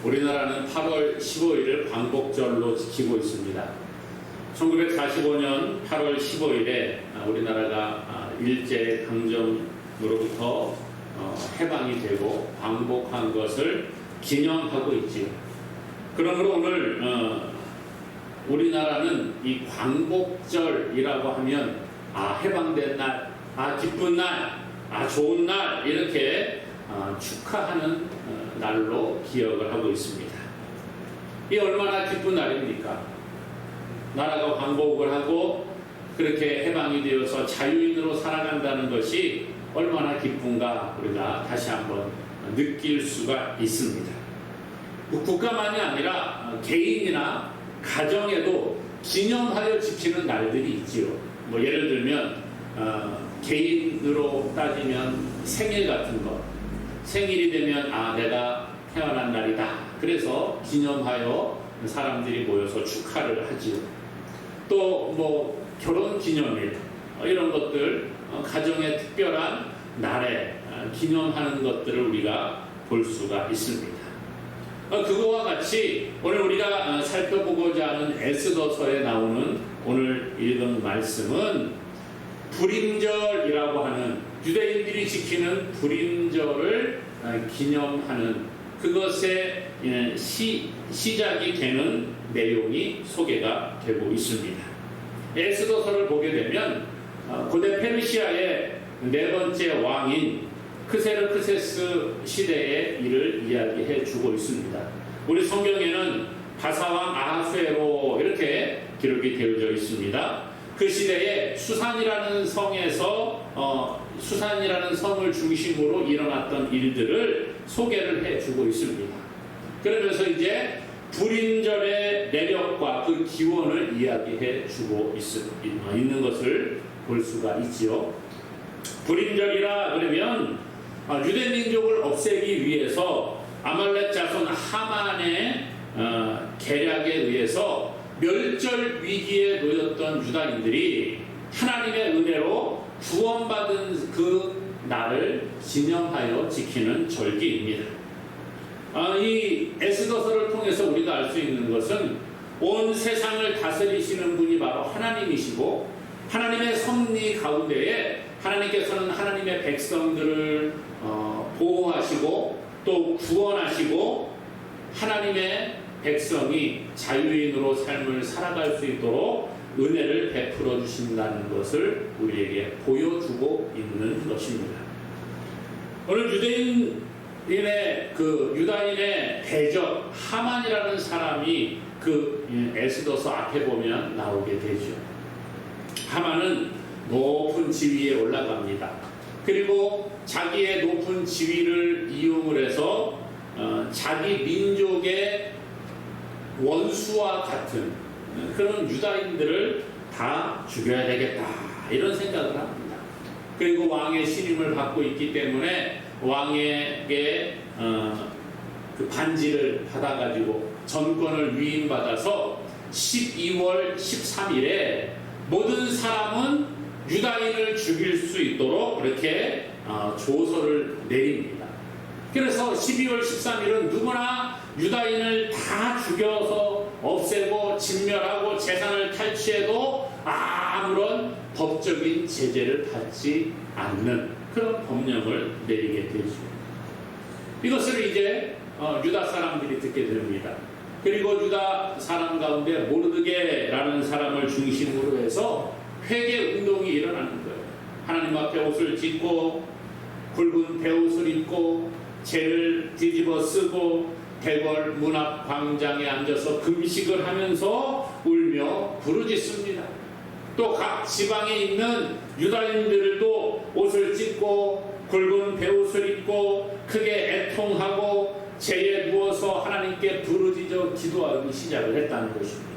우리나라는 8월 15일을 광복절로 지키고 있습니다. 1945년 8월 15일에 우리나라가 일제강점으로부터 해방이 되고 광복한 것을 기념하고 있지요. 그러므로 오늘 우리나라는 이 광복절이라고 하면 해방된 날, 기쁜 날, 좋은 날 이렇게 축하하는 날로 기억을 하고 있습니다. 이 얼마나 기쁜 날입니까? 나라가 광복을 하고 그렇게 해방이 되어서 자유인으로 살아간다는 것이 얼마나 기쁜가 우리가 다시 한번 느낄 수가 있습니다. 국가만이 아니라 개인이나 가정에도 기념하여 지키는 날들이 있지요. 예를 들면 개인으로 따지면 생일 같은 것, 생일이 되면 내가 태어난 날이다. 그래서 기념하여 사람들이 모여서 축하를 하지요. 또 결혼 기념일 이런 것들, 가정의 특별한 날에 기념하는 것들을 우리가 볼 수가 있습니다. 그거와 같이 오늘 우리가 살펴보고자 하는 에스더서에 나오는 오늘 읽은 말씀은 불임절이라고 하는 유대인들이 지키는 불임절을 기념하는 그것의 시작이 되는 내용이 소개가 되고 있습니다. 에스더서를 보게 되면 고대 페르시아의 네 번째 왕인 크세르크세스 시대의 일을 이야기해 주고 있습니다. 우리 성경에는 바사왕 아하수에로 이렇게 기록이 되어져 있습니다. 그 시대에 수산이라는 성에서 수산이라는 성을 중심으로 일어났던 일들을 소개를 해 주고 있습니다. 그러면서 이제 불임절의 내력과 그 기원을 이야기해 주고 있는 것을 볼 수가 있지요. 불임절이라 그러면 유대 민족을 없애기 위해서 아말렉 자손 하만의 계략에 의해서 멸절 위기에 놓였던 유다인들이 하나님의 은혜로 구원받은 그 날을 기념하여 지키는 절기입니다. 이 에스더서를 통해서 우리가 알 수 있는 것은 온 세상을 다스리시는 분이 바로 하나님이시고 하나님의 섭리 가운데에 하나님께서는 하나님의 백성들을 보호하시고 또 구원하시고 하나님의 백성이 자유인으로 삶을 살아갈 수 있도록 은혜를 베풀어 주신다는 것을 우리에게 보여주고 있는 것입니다. 오늘 유다인의 대적 하만이라는 사람이 그 에스더서 앞에 보면 나오게 되죠. 하만은 높은 지위에 올라갑니다. 그리고 자기의 높은 지위를 이용을 해서 자기 민족의 원수와 같은 그런 유다인들을 다 죽여야 되겠다 이런 생각을 합니다. 그리고 왕의 신임을 받고 있기 때문에 왕에게 그 반지를 받아가지고 전권을 위임받아서 12월 13일에 모든 사람은 유다인을 죽일 수 있도록 그렇게 조서를 내립니다. 그래서 12월 13일은 누구나 유다인을 다 죽여서 없애고 진멸하고 재산을 탈취해도 아무런 법적인 제재를 받지 않는 그런 법령을 내리게 되죠. 이것을 이제 유다 사람들이 듣게 됩니다. 그리고 유다 사람 가운데 모르드게라는 사람을 중심으로 해서 회개 운동이 일어나는 거예요. 하나님 앞에 옷을 찢고 굵은 베옷을 입고 재를 뒤집어 쓰고 대궐 문 앞 광장에 앉아서 금식을 하면서 울며 부르짖습니다. 또 각 지방에 있는 유다인들도 옷을 찢고 굵은 베옷을 입고 크게 애통하고 재에 누워서 하나님께 부르짖어 기도하기 시작을 했다는 것입니다.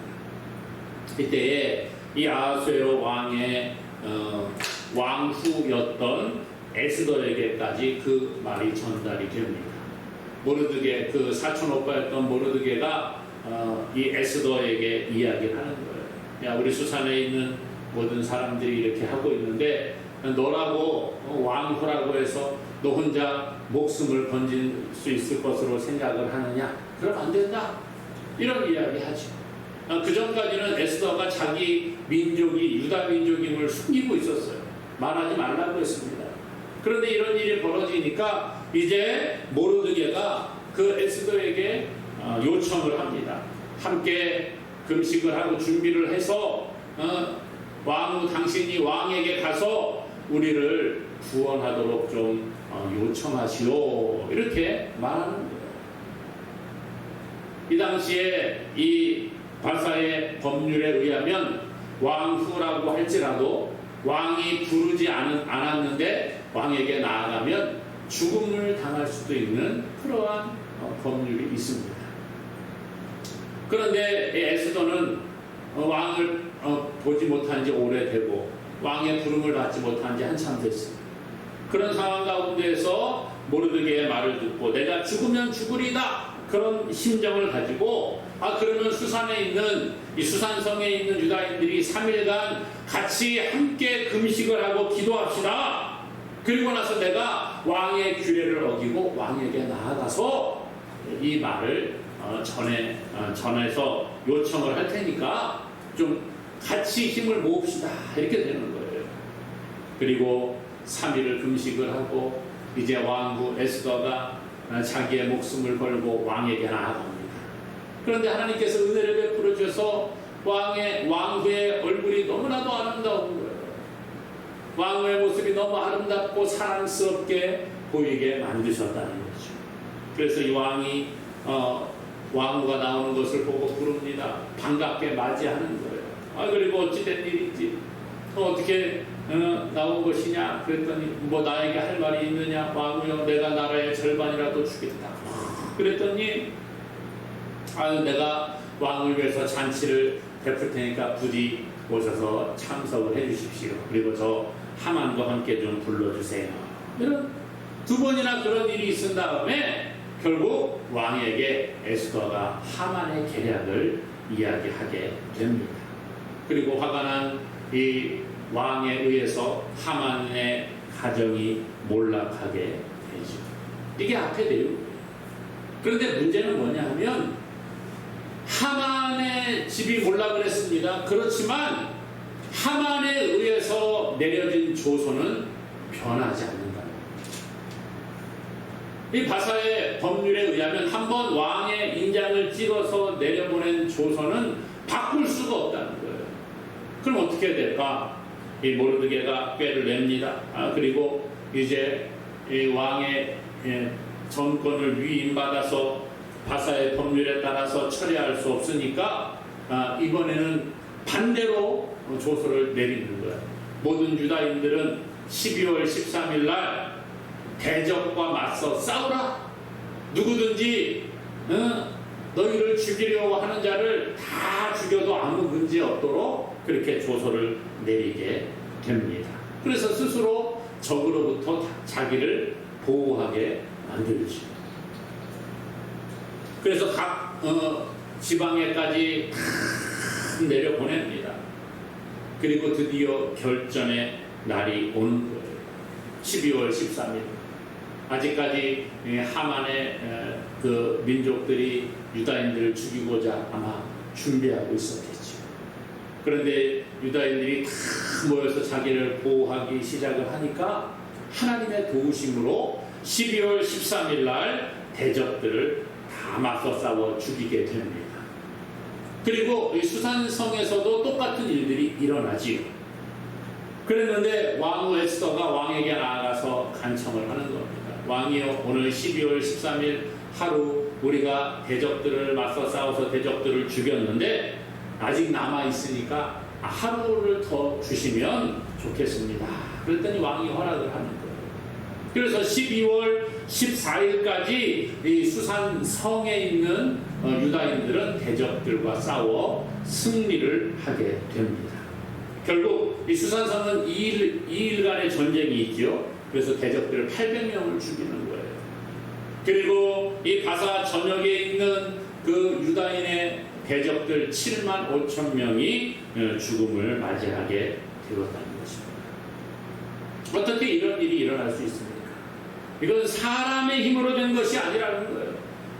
이때에 이 아하수에로 왕의 왕후였던 에스더에게까지 그 말이 전달이 됩니다. 모르드게, 그 사촌 오빠였던 모르드게가 이 에스더에게 이야기를 하는 거예요. 야, 우리 수산에 있는 모든 사람들이 이렇게 하고 있는데 너라고 왕후라고 해서 너 혼자 목숨을 건질 수 있을 것으로 생각을 하느냐? 그럼 안 된다. 이런 이야기 하죠. 그 전까지는 에스더가 자기 민족이 유다 민족임을 숨기고 있었어요. 말하지 말라고 했습니다. 그런데 이런 일이 벌어지니까 이제 모르드게가 그 에스더에게 요청을 합니다. 함께 금식을 하고 준비를 해서 왕후 당신이 왕에게 가서 우리를 구원하도록 좀 요청하시오. 이렇게 말하는 거예요. 이 당시에 이 바사의 법률에 의하면 왕후라고 할지라도 왕이 부르지 않았는데 왕에게 나아가면 죽음을 당할 수도 있는 그러한 법률이 있습니다. 그런데 에스더는 왕을 보지 못한 지 오래되고 왕의 부름을 받지 못한 지 한참 됐습니다. 그런 상황 가운데에서 모르드게의 말을 듣고 내가 죽으면 죽으리다 그런 심정을 가지고 그러면 수산에 있는 이 수산성에 있는 유다인들이 3일간 같이 함께 금식을 하고 기도합시다. 그리고 나서 내가 왕의 규례를 어기고 왕에게 나아가서 이 말을 전해서 요청을 할 테니까 좀 같이 힘을 모읍시다. 이렇게 되는 거예요. 그리고 3일을 금식을 하고 이제 왕후 에스더가 자기의 목숨을 걸고 왕에게 나아갑니다. 그런데 하나님께서 은혜를 베풀어 주셔서 왕후의 얼굴이 너무나도 아름다운 거예요. 왕후의 모습이 너무 아름답고 사랑스럽게 보이게 만드셨다는 거죠. 그래서 이 왕이 왕후가 나오는 것을 보고 부릅니다. 반갑게 맞이하는 거예요. 그리고 어찌된 일인지 어떻게 나온 것이냐 그랬더니 뭐 나에게 할 말이 있느냐. 왕후여 내가 나라의 절반이라도 주겠다. 그랬더니 내가 왕을 위해서 잔치를 베풀 테니까 부디 오셔서 참석을 해 주십시오. 그리고 저 하만과 함께 좀 불러주세요. 이런 두 번이나 그런 일이 있은 다음에 결국 왕에게 에스더가 하만의 계략을 이야기하게 됩니다. 그리고 화가 난 이 왕에 의해서 하만의 가정이 몰락하게 되죠. 이게 앞에 내용이에요. 그런데 문제는 뭐냐 하면 하만의 집이 몰락을 했습니다. 그렇지만 하만에 의해서 내려진 조서는 변하지 않는다. 이 바사의 법률에 의하면 한번 왕의 인장을 찍어서 내려보낸 조서는 바꿀 수가 없다는 거예요. 그럼 어떻게 될까? 이 모르드게가 꾀를 냅니다. 그리고 이제 이 왕의 전권을 위임받아서 바사의 법률에 따라서 처리할 수 없으니까 이번에는 반대로 조서를 내리는 거예요. 모든 유다인들은 12월 13일 날 대적과 맞서 싸우라. 누구든지 너희를 죽이려고 하는 자를 다 죽여도 아무 문제 없도록 그렇게 조서를 내리게 됩니다. 그래서 스스로 적으로부터 자기를 보호하게 만들죠. 그래서 각 지방에까지 내려보냅니다. 그리고 드디어 결전의 날이 오는 거예요. 12월 13일. 아직까지 하만의 그 민족들이 유다인들을 죽이고자 아마 준비하고 있었겠죠. 그런데 유다인들이 다 모여서 자기를 보호하기 시작을 하니까 하나님의 도우심으로 12월 13일 날 대적들을 다 맞서 싸워 죽이게 됩니다. 그리고 이 수산성에서도 똑같은 일들이 일어나지요. 그랬는데 왕후 에스더가 왕에게 나아가서 간청을 하는 겁니다. 왕이여, 오늘 12월 13일 하루 우리가 대적들을 맞서 싸워서 대적들을 죽였는데 아직 남아있으니까 하루를 더 주시면 좋겠습니다. 그랬더니 왕이 허락을 하는 거예요. 그래서 12월 14일까지 이 수산성에 있는 유다인들은 대적들과 싸워 승리를 하게 됩니다. 결국 이 수산성은 2일간의 전쟁이 있죠. 그래서 대적들을 800명을 죽이는 거예요. 그리고 이 바사 전역에 있는 그 유다인의 대적들 7만 5천 명이 죽음을 맞이하게 되었다는 것입니다. 어떻게 이런 일이 일어날 수 있습니까? 이건 사람의 힘으로 된 것이 아니라는 거예요.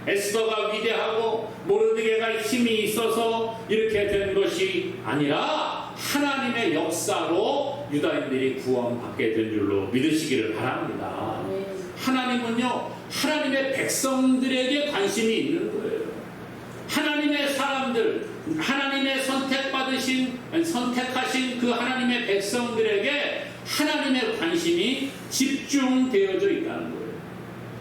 에스더가 위대하고 모르드게가 힘이 있어서 이렇게 된 것이 아니라 하나님의 역사로 유다인들이 구원받게 된 줄로 믿으시기를 바랍니다. 하나님은요, 하나님의 백성들에게 관심이 있는 거예요. 하나님의 사람들, 하나님의 선택하신 그 하나님의 백성들에게 하나님의 관심이 집중되어져 있다는 거예요.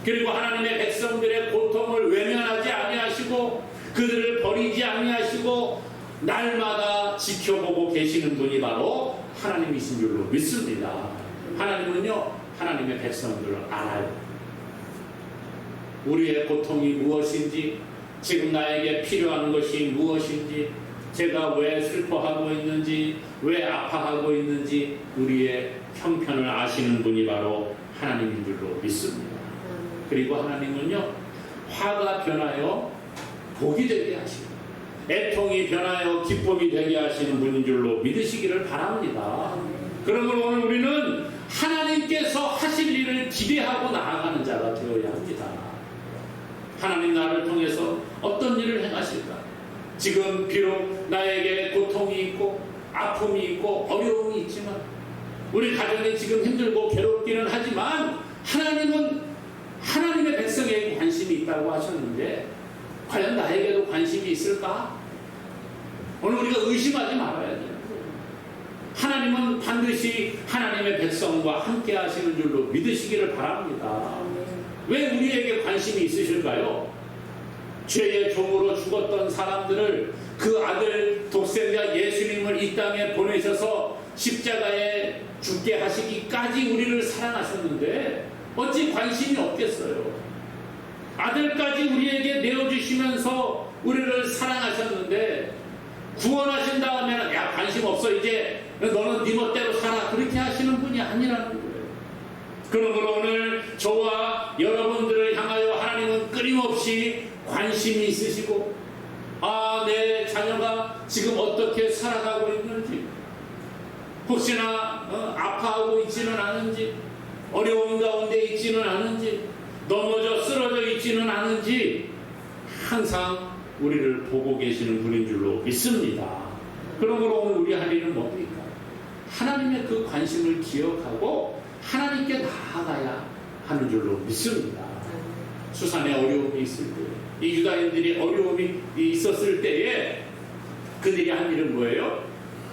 그리고 하나님의 백성들의 고통을 외면하지 아니하시고 그들을 버리지 아니하시고 날마다 지켜보고 계시는 분이 바로 하나님이신 줄로 믿습니다. 하나님은요, 하나님의 백성들을 알아요. 우리의 고통이 무엇인지, 지금 나에게 필요한 것이 무엇인지, 제가 왜 슬퍼하고 있는지, 왜 아파하고 있는지 우리의 형편을 아시는 분이 바로 하나님인 줄로 믿습니다. 그리고 하나님은요, 화가 변하여 복이 되게 하시고 애통이 변하여 기쁨이 되게 하시는 분인 줄로 믿으시기를 바랍니다. 그러므로 오늘 우리는 하나님께서 하실 일을 기대하고 나아가는 자가 되어야 합니다. 하나님 나를 통해서 어떤 일을 행하실까? 지금 비록 나에게 고통이 있고 아픔이 있고 어려움이 있지만, 우리 가정이 지금 힘들고 괴롭기는 하지만 하나님은 하나님의 백성에게 관심이 있다고 하셨는데 과연 나에게도 관심이 있을까? 오늘 우리가 의심하지 말아야 돼요. 하나님은 반드시 하나님의 백성과 함께 하시는 줄로 믿으시기를 바랍니다. 왜 우리에게 관심이 있으실까요? 죄의 종으로 죽었던 사람들을 그 아들 독생자 예수님을 이 땅에 보내셔서 십자가에 죽게 하시기까지 우리를 사랑하셨는데 어찌 관심이 없겠어요? 아들까지 우리에게 내어주시면서 우리를 사랑하셨는데 구원하신 다음에는 야, 관심 없어, 이제 너는 네 멋대로 살아, 그렇게 하시는 분이 아니라는 거예요. 그러므로 오늘 저와 여러분들을 향하여 하나님은 끊임없이 관심이 있으시고, 내 자녀가 지금 어떻게 살아가고 있는지, 혹시나 아파하고 있지는 않은지, 어려움 가운데 있지는 않은지, 넘어져 쓰러져 있지는 않은지 항상 우리를 보고 계시는 분인 줄로 믿습니다. 그러므로 오늘 우리 할 일은 뭡니까? 하나님의 그 관심을 기억하고 하나님께 나아가야 하는 줄로 믿습니다. 수산에 어려움이 있을 때, 이 유다인들이 어려움이 있었을 때에 그들이 한 일은 뭐예요?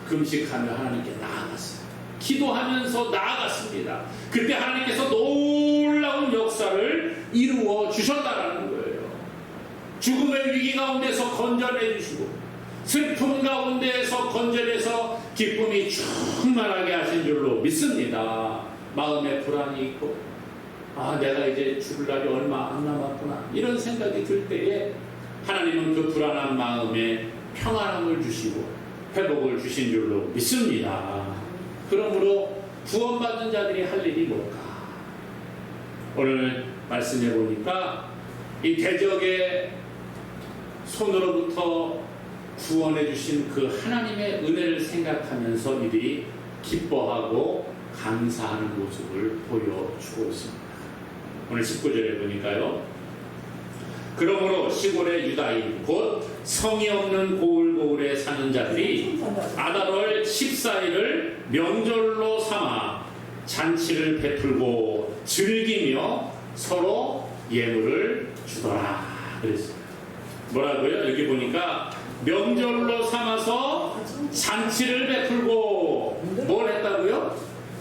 금식하며 하나님께 나아갔어요. 기도하면서 나아갔습니다. 그때 하나님께서 놀라운 역사를 이루어 주셨다라는 거예요. 죽음의 위기 가운데서 건져내 주시고 슬픔 가운데에서 건져내서 기쁨이 충만하게 하신 줄로 믿습니다. 마음에 불안이 있고 내가 이제 죽을 날이 얼마 안 남았구나, 이런 생각이 들 때에 하나님은 그 불안한 마음에 평안함을 주시고 회복을 주신 줄로 믿습니다. 그러므로 구원받은 자들이 할 일이 뭘까? 오늘 말씀해 보니까 이 대적의 손으로부터 구원해 주신 그 하나님의 은혜를 생각하면서 이들이 기뻐하고 감사하는 모습을 보여주고 있습니다. 오늘 19절에 보니까요, 그러므로 시골의 유다인 곧 성이 없는 고을고을에 사는 자들이 아달월 14일을 명절로 삼아 잔치를 베풀고 즐기며 서로 예물을 주더라 그랬어요. 뭐라고요? 여기 보니까 명절로 삼아서 잔치를 베풀고 뭘 했다고요?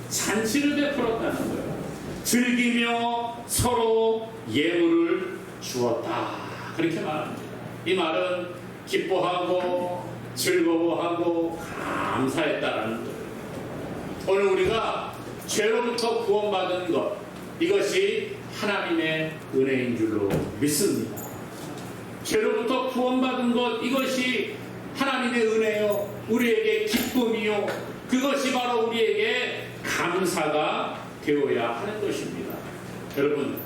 잔치를 베풀었다는 거예요. 즐기며 서로 예물을 주었다, 그렇게 말합니다. 이 말은 기뻐하고 즐거워하고 감사했다라는 거예요. 오늘 우리가 죄로부터 구원받은 것, 이것이 하나님의 은혜인 줄로 믿습니다. 죄로부터 구원받은 것, 이것이 하나님의 은혜요, 우리에게 기쁨이요, 그것이 바로 우리에게 감사가 되어야 하는 것입니다. 여러분,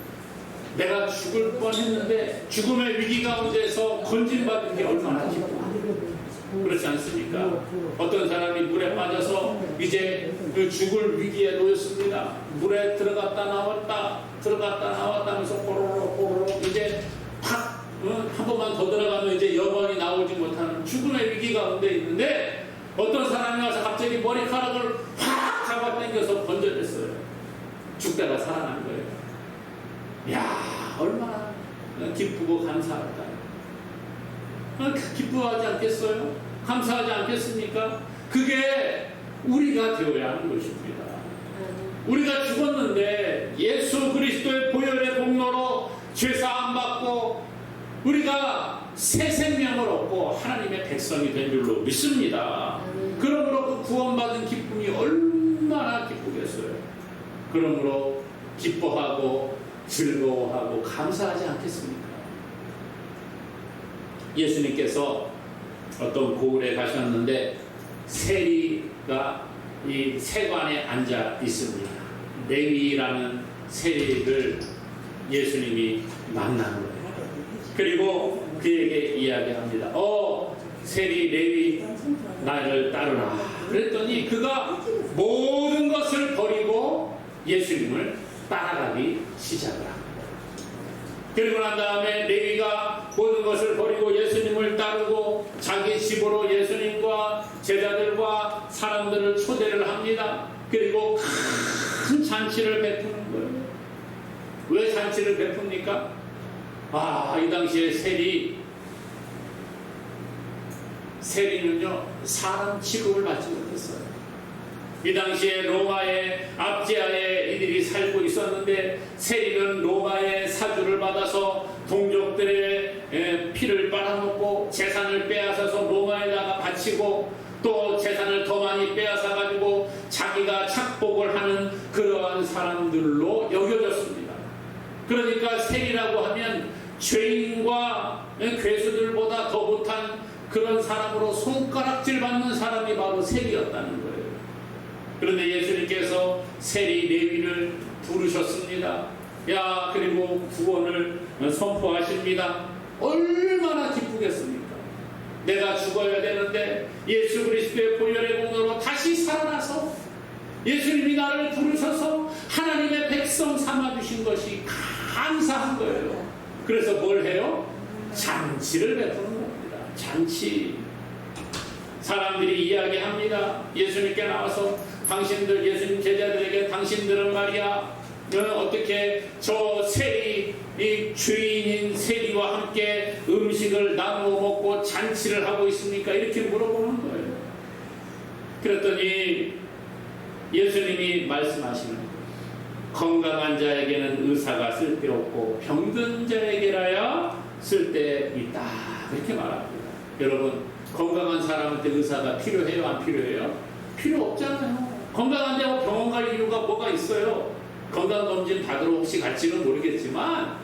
내가 죽을 뻔했는데 죽음의 위기 가운데서 건진받은 게 얼마나 기뻐요. 그렇지 않습니까? 어떤 사람이 물에 빠져서 이제 그 죽을 위기에 놓였습니다. 물에 들어갔다 나왔다 하면서 꼬르륵 이제 팍 한 번만 더 들어가면 이제 영원히 나오지 못하는 죽음의 위기 가운데 있는데, 어떤 사람이 와서 갑자기 머리카락을 확 잡아당겨서 번져냈어요. 죽다가 살아난 거예요. 야, 얼마나 기쁘고 감사할까. 기뻐하지 않겠어요? 감사하지 않겠습니까? 그게 우리가 되어야 하는 것입니다. 우리가 죽었는데 예수 그리스도의 보혈의 공로로 죄사함 받고 우리가 새 생명을 얻고 하나님의 백성이 된 줄로 믿습니다. 그러므로 그 구원받은 기쁨이 얼마나 기쁘겠어요. 그러므로 기뻐하고 즐거워하고 감사하지 않겠습니까? 예수님께서 어떤 고을에 가셨는데 세리가 이 세관에 앉아 있습니다. 레위라는 세리를 예수님이 만난 거예요. 그리고 그에게 이야기합니다. 세리 레위 나를 따르라. 그랬더니 그가 모든 것을 버리고 예수님을 따라가기 시작을 합니다. 그리고 난 다음에 레위가 모든 것을 버리고 예수님을 따르고 자기 집으로 예수님과 제자들과 사람들을 초대를 합니다. 그리고 큰 잔치를 베푸는 거예요. 왜 잔치를 베풉니까? 이 당시에 세리는요 사람 취급을 받지 못했어요. 이 당시에 로마의 압제하에 이들이 살고 있었는데, 세리는 로마의 사주를 받아서 동족들의 피를 빨아먹고 재산을 빼앗아서 로마에다가 바치고 또 재산을 더 많이 빼앗아 가지고 자기가 착복을 하는 그러한 사람들로 여겨졌습니다. 그러니까 세리라고 하면 죄인과 괴수들보다 더 못한 그런 사람으로 손가락질 받는 사람이 바로 세리였다는 거예요. 그런데 예수님께서 세리 레위를 부르셨습니다. 그리고 구원을 선포하십니다. 얼마나 기쁘겠습니까? 내가 죽어야 되는데 예수 그리스도의 보혈의 공로로 다시 살아나서 예수님이 나를 부르셔서 하나님의 백성 삼아주신 것이 감사한 거예요. 그래서 뭘 해요? 잔치를 베푸는 겁니다. 잔치. 사람들이 이야기합니다. 예수님께 나와서 예수님 제자들에게 당신들은 말이야 어떻게 저 세리, 이 죄인인 세리와 함께 음식을 나누어 먹고 잔치를 하고 있습니까? 이렇게 물어보는 거예요. 그랬더니 예수님이 말씀하시는 거예요. 건강한 자에게는 의사가 쓸데없고 병든 자에게라야 쓸데있다. 이렇게 말합니다. 여러분, 건강한 사람한테 의사가 필요해요? 안 필요해요? 필요 없잖아요. 건강한데 병원 갈 이유가 뭐가 있어요? 건강검진 받으러 혹시 갈지는 모르겠지만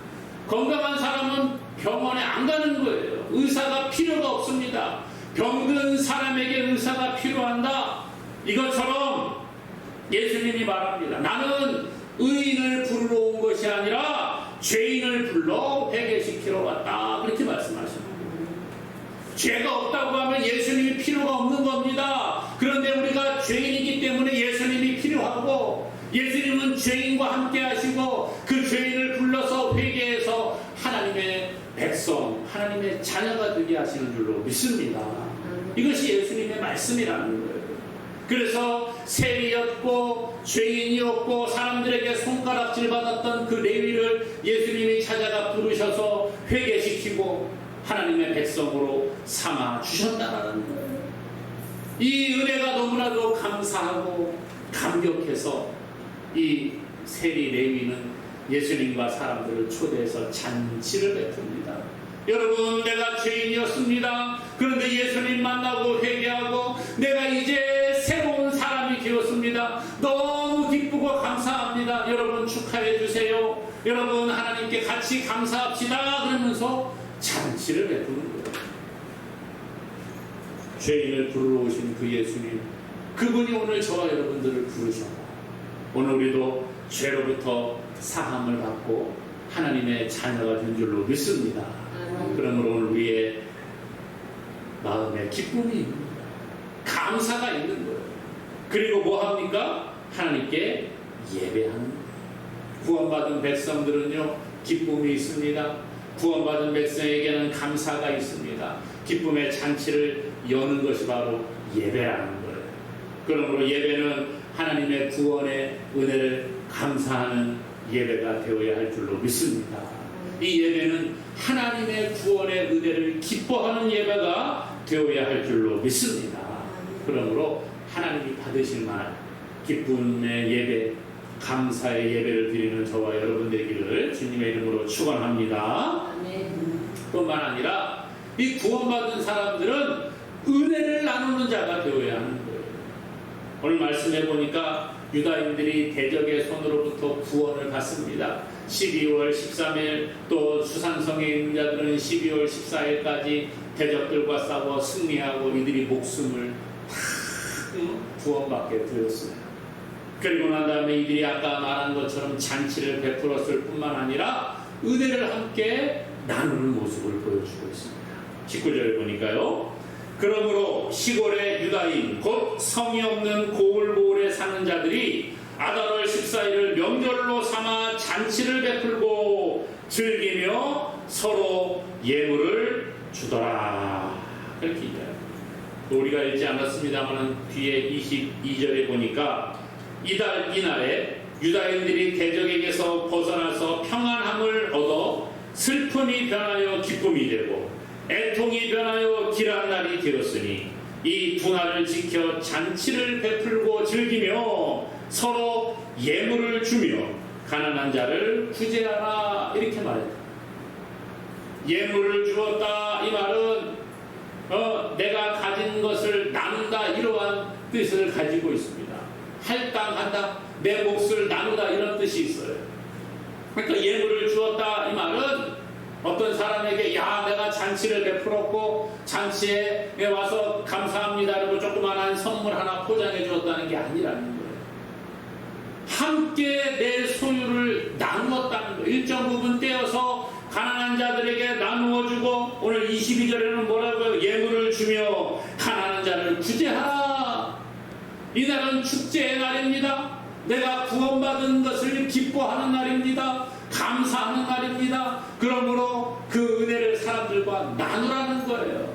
건강한 사람은 병원에 안 가는 거예요. 의사가 필요가 없습니다. 병든 사람에게 의사가 필요한다. 이것처럼 예수님이 말합니다. 나는 의인을 부르러 온 것이 아니라 죄인을 불러 회개시키러 왔다. 그렇게 말씀하십니다. 죄가 없다고 하면 예수님이 필요가 없는 겁니다. 그런데 우리가 죄인이기 때문에 예수님이 필요하고, 예수님은 죄인과 함께 하시고 그 죄인을 불러서 회개해서 하나님의 백성, 하나님의 자녀가 되게 하시는 줄로 믿습니다. 이것이 예수님의 말씀이라는 거예요. 그래서 세리였고 죄인이었고 사람들에게 손가락질 받았던 그 레위를 예수님이 찾아가 부르셔서 회개시키고 하나님의 백성으로 삼아 주셨다는 거예요. 이 은혜가 너무나도 감사하고 감격해서 이 세리 레위는 예수님과 사람들을 초대해서 잔치를 베풉니다. 여러분, 내가 죄인이었습니다. 그런데 예수님 만나고 회개하고 내가 이제 새로운 사람이 되었습니다. 너무 기쁘고 감사합니다. 여러분 축하해 주세요. 여러분 하나님께 같이 감사합시다. 그러면서 잔치를 베푸는 거예요. 죄인을 부르러 오신 그 예수님, 그분이 오늘 저와 여러분들을 부르셨고 오늘 우리도 죄로부터 사함을 받고 하나님의 자녀가 된 줄로 믿습니다. 그러므로 오늘 우리의 마음에 기쁨이 있는 거예요. 감사가 있는 거예요. 그리고 뭐 합니까? 하나님께 예배하는 거예요. 구원받은 백성들은요, 기쁨이 있습니다. 구원받은 백성에게는 감사가 있습니다. 기쁨의 잔치를 여는 것이 바로 예배라는 거예요. 그러므로 예배는 하나님의 구원의 은혜를 감사하는 예배가 되어야 할 줄로 믿습니다. 이 예배는 하나님의 구원의 은혜를 기뻐하는 예배가 되어야 할 줄로 믿습니다. 그러므로 하나님이 받으실 말, 기쁨의 예배, 감사의 예배를 드리는 저와 여러분 되기를 주님의 이름으로 축원합니다. 뿐만 아니라 이 구원받은 사람들은 은혜를 나누는 자가 되어야 하는 거예요. 오늘 말씀해 보니까 유다인들이 대적의 손으로부터 구원을 받습니다. 12월 13일 또 수산성에 있는 자들은 12월 14일까지 대적들과 싸워 승리하고 이들이 목숨을 다 구원받게 되었어요. 그리고 난 다음에 이들이 아까 말한 것처럼 잔치를 베풀었을 뿐만 아니라 은혜를 함께 나누는 모습을 보여주고 있습니다. 19절에 보니까요. 그러므로 시골의 유다인 곧 성이 없는 고을고을에 사는 자들이 아달월 14일을 명절로 삼아 잔치를 베풀고 즐기며 서로 예물을 주더라. 그렇게 얘기해요. 우리가 읽지 않았습니다만 뒤에 22절에 보니까 이날에 유다인들이 대적에게서 벗어나서 평안함을 얻어 슬픔이 변하여 기쁨이 되고 애통이 변하여 길한 날이 되었으니 이 두 날을 지켜 잔치를 베풀고 즐기며 서로 예물을 주며 가난한 자를 구제하라 이렇게 말했다. 예물을 주었다 이 말은 내가 가진 것을 나눈다 이러한 뜻을 가지고 있습니다. 할당한다, 내 몫을 나누다 이런 뜻이 있어요. 그러니까 예물을 주었다 이 말은 어떤 사람에게 내가 잔치를 베풀었고 잔치에 와서 감사합니다 그리고 조그만한 선물 하나 포장해 주었다는 게 아니라는 거예요. 함께 내 소유를 나누었다는 거예요. 일정 부분 떼어서 가난한 자들에게 나누어 주고 오늘 22절에는 뭐라고요? 예물을 주며 가난한 자를 구제하라. 이날은 축제의 날입니다. 내가 구원받은 것을 기뻐하는 날입니다. 감사하는 날입니다. 그러므로 그 은혜를 사람들과 나누라는 거예요.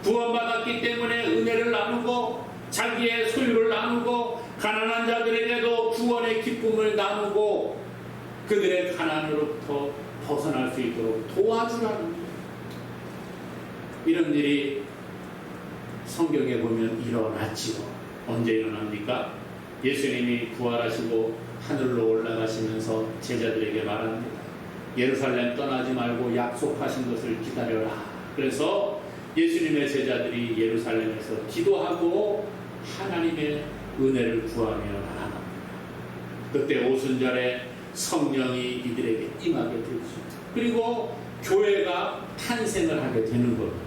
구원받았기 때문에 은혜를 나누고 자기의 소유를 나누고 가난한 자들에게도 구원의 기쁨을 나누고 그들의 가난으로부터 벗어날 수 있도록 도와주라는 거예요. 이런 일이 성경에 보면 일어났지요. 언제 일어납니까? 예수님이 부활하시고 하늘로 올라가시면서 제자들에게 말합니다. 예루살렘 떠나지 말고 약속하신 것을 기다려라. 그래서 예수님의 제자들이 예루살렘에서 기도하고 하나님의 은혜를 구하며 나아갑니다. 그때 오순절에 성령이 이들에게 임하게 되죠. 그리고 교회가 탄생을 하게 되는 겁니다.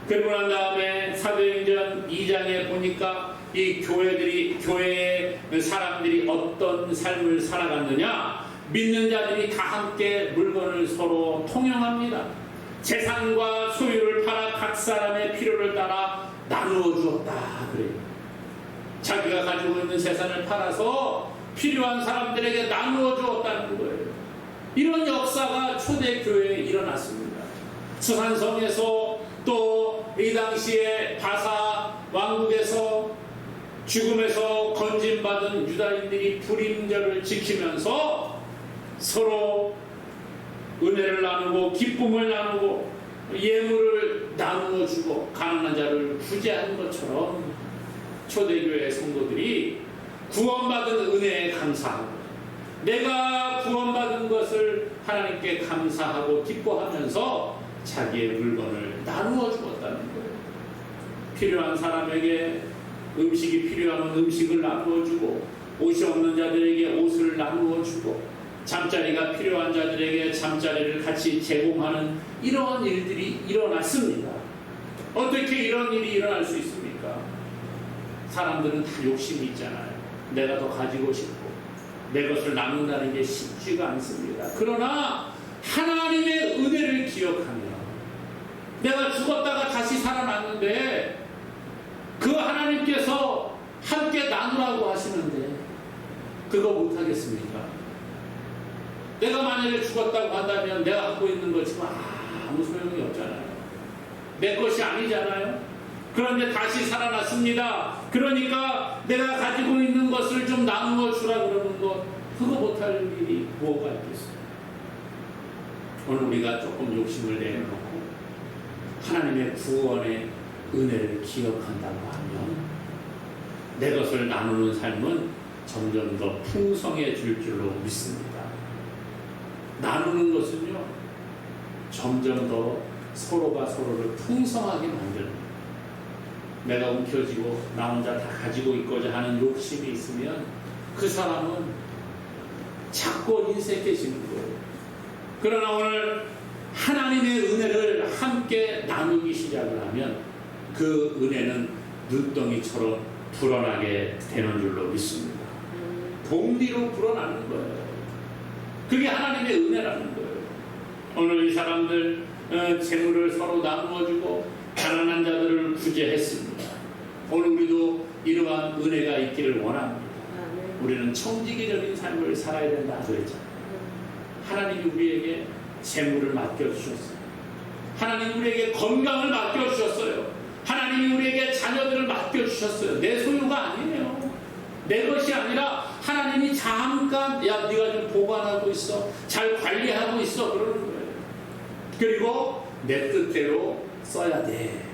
그리고 난 다음에 사도행전 2장에 보니까 이 교회의 사람들이 어떤 삶을 살아갔느냐, 믿는 자들이 다 함께 물건을 서로 통용합니다. 재산과 소유를 팔아 각 사람의 필요를 따라 나누어 주었다 그래요. 자기가 가지고 있는 재산을 팔아서 필요한 사람들에게 나누어 주었다는 거예요. 이런 역사가 초대교회에 일어났습니다. 수산성에서 또 이 당시에 바사 왕국에서 죽음에서 건진받은 유다인들이 불임절을 지키면서 서로 은혜를 나누고 기쁨을 나누고 예물을 나누어 주고 가난한 자를 구제하는 것처럼 초대교회 성도들이 구원받은 은혜에 감사하고 내가 구원받은 것을 하나님께 감사하고 기뻐하면서 자기의 물건을 나누어 주었다는 거예요. 필요한 사람에게 음식이 필요하면 음식을 나누어 주고 옷이 없는 자들에게 옷을 나누어 주고 잠자리가 필요한 자들에게 잠자리를 같이 제공하는 이러한 일들이 일어났습니다. 어떻게 이런 일이 일어날 수 있습니까? 사람들은 다 욕심이 있잖아요. 내가 더 가지고 싶고 내 것을 나눈다는 게 쉽지가 않습니다. 그러나 하나님의 은혜를 기억하며 내가 죽었다가 다시 살아났는데 그 하나님께서 함께 나누라고 하시는데 그거 못하겠습니까? 내가 만약에 죽었다고 한다면 내가 갖고 있는 거지만 아무 소용이 없잖아요. 내 것이 아니잖아요. 그런데 다시 살아났습니다. 그러니까 내가 가지고 있는 것을 좀 나누어 주라 그러는 것, 그거 못할 일이 뭐가 있겠어요? 오늘 우리가 조금 욕심을 내놓고 하나님의 구원의 은혜를 기억한다고 하면 내 것을 나누는 삶은 점점 더 풍성해질 줄로 믿습니다. 나누는 것은요, 점점 더 서로가 서로를 풍성하게 만듭니다. 내가 움켜쥐고 나 혼자 다 가지고 있고자 하는 욕심이 있으면 그 사람은 자꾸 인색해지는 거예요. 그러나 오늘 하나님의 은혜를 함께 나누기 시작을 하면 그 은혜는 눈덩이처럼 불어나게 되는 줄로 믿습니다. 복리로 불어나는 거예요. 그게 하나님의 은혜라는 거예요. 오늘 이 사람들 재물을 서로 나누어주고 가난한 자들을 구제했습니다. 오늘 우리도 이러한 은혜가 있기를 원합니다. 우리는 청지기적인 삶을 살아야 된다 그랬잖아요. 하나님이 우리에게 재물을 맡겨주셨어요. 하나님이 우리에게 건강을 맡겨주셨어요. 하나님이 우리에게 자녀들을 맡겨주셨어요. 내 소유가 아니에요. 내 것이 아니라 하나님이 잠깐 야 네가 좀 보관하고 있어, 잘 관리하고 있어 그러는 거예요. 그리고 내 뜻대로 써야 돼.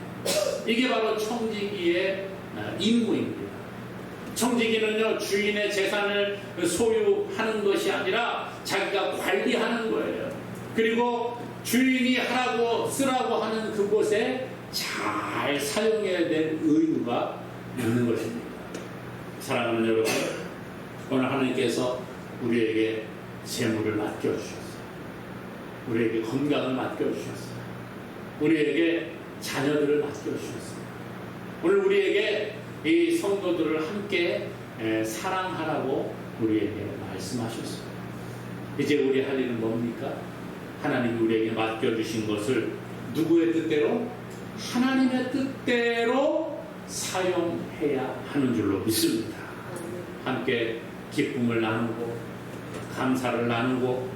이게 바로 청지기의 임무입니다. 청지기는요, 주인의 재산을 소유하는 것이 아니라 자기가 관리하는 거예요. 그리고 주인이 하라고 쓰라고 하는 그곳에 잘 사용해야 될 의무가 있는 것입니다. 사랑하는 여러분, 오늘 하나님께서 우리에게 재물을 맡겨주셨어요. 우리에게 건강을 맡겨주셨어요. 우리에게 자녀들을 맡겨주셨어요. 오늘 우리에게 이 성도들을 함께 사랑하라고 우리에게 말씀하셨어요. 이제 우리 할 일은 뭡니까? 하나님이 우리에게 맡겨주신 것을 누구의 뜻대로? 하나님의 뜻대로 사용해야 하는 줄로 믿습니다. 함께 기쁨을 나누고 감사를 나누고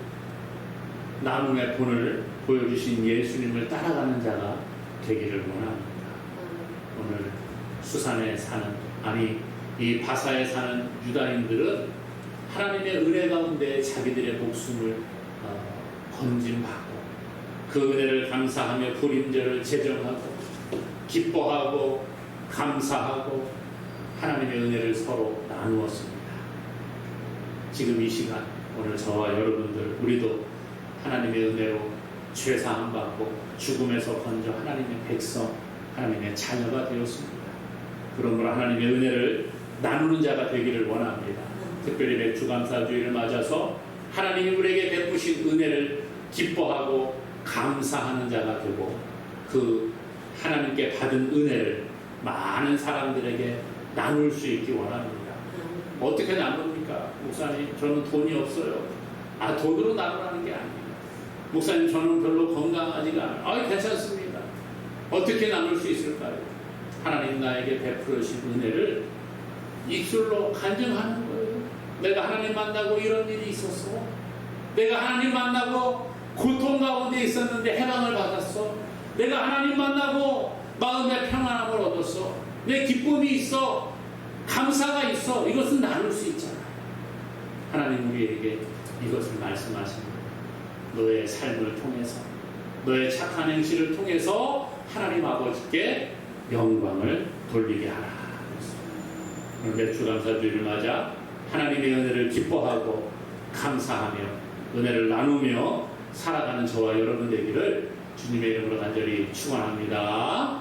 나눔의 본을 보여주신 예수님을 따라가는 자가 되기를 원합니다. 오늘 수산에 사는, 아니 이 바사에 사는 유다인들은 하나님의 은혜 가운데 자기들의 목숨을 건진받고 그 은혜를 감사하며 불임절을 제정하고 기뻐하고 감사하고 하나님의 은혜를 서로 나누었습니다. 지금 이 시간 오늘 저와 여러분들 우리도 하나님의 은혜로 죄사함 받고 죽음에서 건져 하나님의 백성, 하나님의 자녀가 되었습니다. 그러므로 하나님의 은혜를 나누는 자가 되기를 원합니다. 특별히 맥주감사주의를 맞아서 하나님이 우리에게 베푸신 은혜를 기뻐하고 감사하는 자가 되고 그 하나님께 받은 은혜를 많은 사람들에게 나눌 수 있기 원합니다. 어떻게 나눕니까? 목사님, 저는 돈이 없어요. 돈으로 나누라는 게 아니에요. 목사님, 저는 별로 건강하지가 않아요. 괜찮습니다. 어떻게 나눌 수 있을까요? 하나님 나에게 베풀으신 은혜를 입술로 간증하는 거예요. 내가 하나님 만나고 이런 일이 있었어. 내가 하나님 만나고 고통 가운데 있었는데 해방을 받았어. 내가 하나님 만나고 마음의 평안함을 얻었어. 내 기쁨이 있어. 감사가 있어. 이것은 나눌 수 있잖아요. 하나님 우리에게 이것을 말씀하십니다. 너의 삶을 통해서, 너의 착한 행실을 통해서 하나님 아버지께 영광을 돌리게 하라. 오늘 맥주감사주의를 맞아 하나님의 은혜를 기뻐하고 감사하며 은혜를 나누며 살아가는 저와 여러분 되기를 주님의 이름으로 간절히 축원합니다.